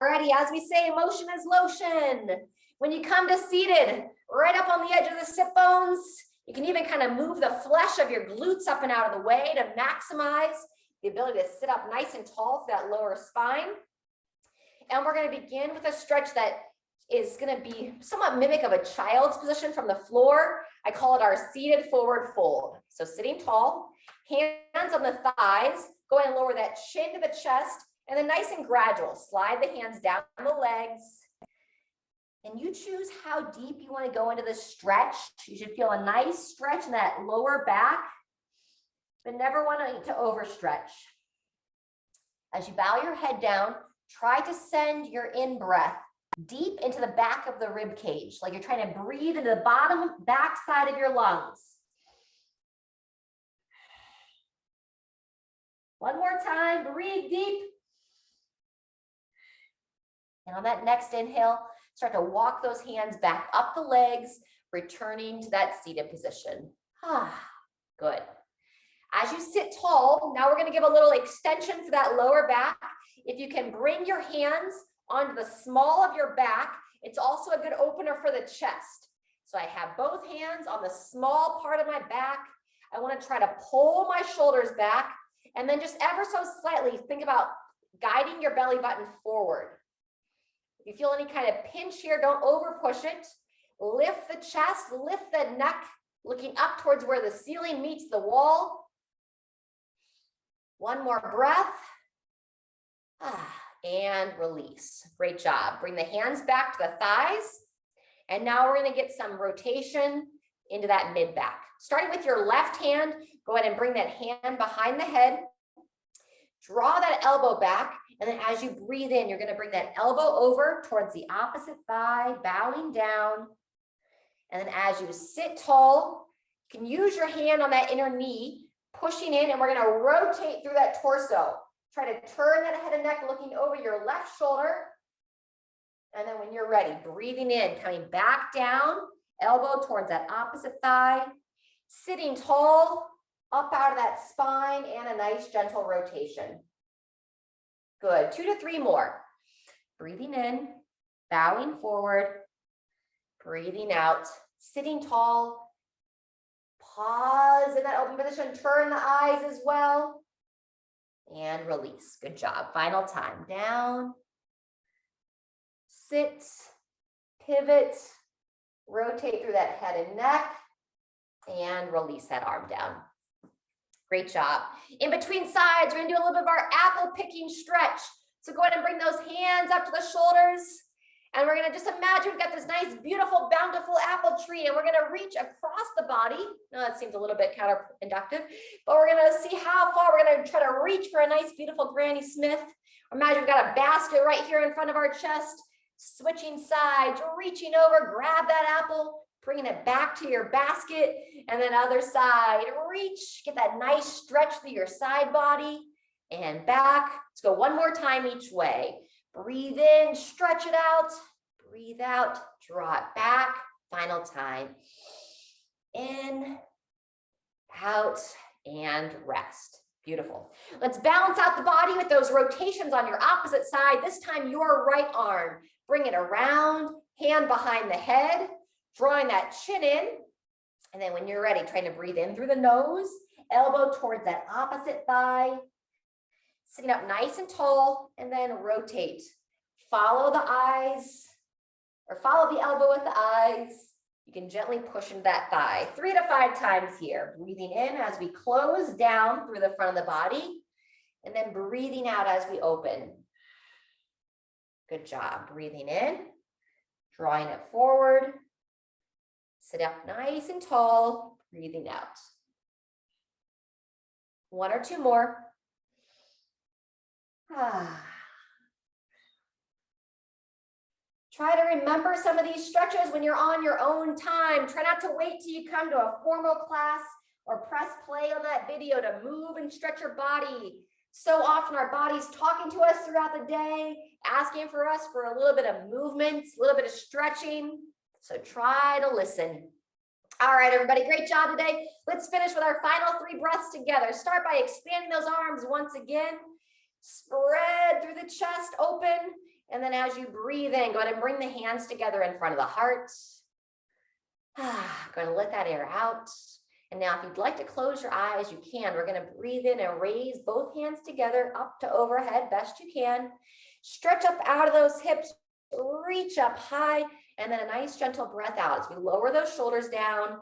Alrighty, as we say, motion is lotion. When you come to seated, right up on the edge of the sit bones, you can even kind of move the flesh of your glutes up and out of the way to maximize the ability to sit up nice and tall for that lower spine. And we're going to begin with a stretch that is going to be somewhat mimic of a child's position from the floor. I call it our seated forward fold. So sitting tall, hands on the thighs, go ahead and lower that chin to the chest, and then nice and gradual, slide the hands down the legs. And you choose how deep you want to go into the stretch. You should feel a nice stretch in that lower back, but never want to overstretch. As you bow your head down, try to send your in-breath deep into the back of the rib cage, like you're trying to breathe into the bottom back side of your lungs. One more time, breathe deep. And on that next inhale, start to walk those hands back up the legs, returning to that seated position. Good. As you sit tall, now we're going to give a little extension for that lower back. If you can bring your hands onto the small of your back, it's also a good opener for the chest. So I have both hands on the small part of my back. I want to try to pull my shoulders back, and then just ever so slightly think about guiding your belly button forward. If you feel any kind of pinch here, don't over push it. Lift the chest, lift the neck, looking up towards where the ceiling meets the wall. One more breath. And release. Great job. Bring the hands back to the thighs. And now we're going to get some rotation into that mid back. Starting with your left hand, go ahead and bring that hand behind the head. Draw that elbow back. And then as you breathe in, you're going to bring that elbow over towards the opposite thigh, bowing down. And then as you sit tall, you can use your hand on that inner knee, pushing in, and we're going to rotate through that torso. Try to turn that head and neck, looking over your left shoulder. And then when you're ready, breathing in, coming back down, elbow towards that opposite thigh, sitting tall, up out of that spine, and a nice gentle rotation. Good, 2 to 3 more. Breathing in, bowing forward, breathing out, sitting tall, pause in that open position, turn the eyes as well, and release. Good job. Final time. Down, sit, pivot, rotate through that head and neck, and release that arm down. Great job. In between sides, we're going to do a little bit of our apple picking stretch. So go ahead and bring those hands up to the shoulders. And we're going to just imagine we've got this nice, beautiful, bountiful apple tree, and we're going to reach across the body. Now that seems a little bit counterproductive, but we're going to see how far we're going to try to reach for a nice, beautiful Granny Smith. Imagine we've got a basket right here in front of our chest, switching sides, reaching over, grab that apple, bringing it back to your basket, and then other side, reach, get that nice stretch through your side body and back. Let's go one more time each way. Breathe in, stretch it out, breathe out, draw it back. Final time. In, out, and rest. Beautiful. Let's balance out the body with those rotations on your opposite side. This time, your right arm. Bring it around, hand behind the head, drawing that chin in. And then when you're ready, trying to breathe in through the nose, elbow towards that opposite thigh, sitting up nice and tall, and then rotate. Follow the eyes, or follow the elbow with the eyes. You can gently push into that thigh 3 to 5 times here. Breathing in as we close down through the front of the body, and then breathing out as we open. Good job. Breathing in, drawing it forward. Sit up nice and tall, breathing out. 1 or 2 more. Try to remember some of these stretches when you're on your own time. Try not to wait till you come to a formal class or press play on that video to move and stretch your body. So often our body's talking to us throughout the day, asking for us for a little bit of movement, a little bit of stretching. So try to listen. All right, everybody, great job today. Let's finish with our final 3 breaths together. Start by expanding those arms once again. Spread through the chest, open, And then as you breathe in, go ahead and bring the hands together in front of the heart. Going to let that air out. And now if you'd like to close your eyes, you can. We're going to breathe in and raise both hands together up to overhead, best you can. Stretch up out of those hips, reach up high, and then a nice gentle breath out as we lower those shoulders down.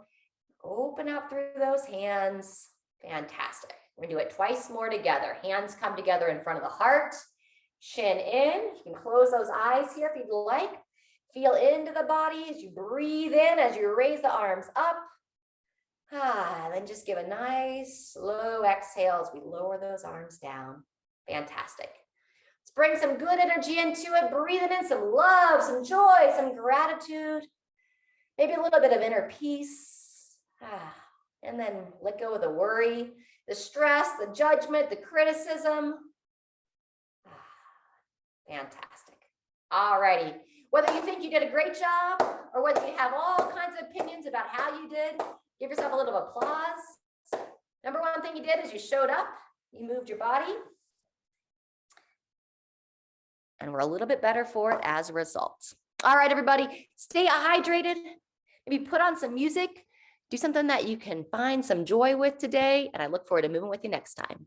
Open up through those hands. Fantastic. We're going to do it twice more together. Hands come together in front of the heart. Chin in. You can close those eyes here if you'd like. Feel into the body as you breathe in, as you raise the arms up. And then just give a nice slow exhale as we lower those arms down. Fantastic. Let's bring some good energy into it. Breathing in some love, some joy, some gratitude. Maybe a little bit of inner peace. And then let go of the worry, the stress, the judgment, the criticism. Fantastic. All righty. Whether you think you did a great job or whether you have all kinds of opinions about how you did, give yourself a little applause. Number one thing you did is you showed up, you moved your body, and we're a little bit better for it as a result. All right, everybody, stay hydrated. Maybe put on some music, do something that you can find some joy with today, and I look forward to moving with you next time.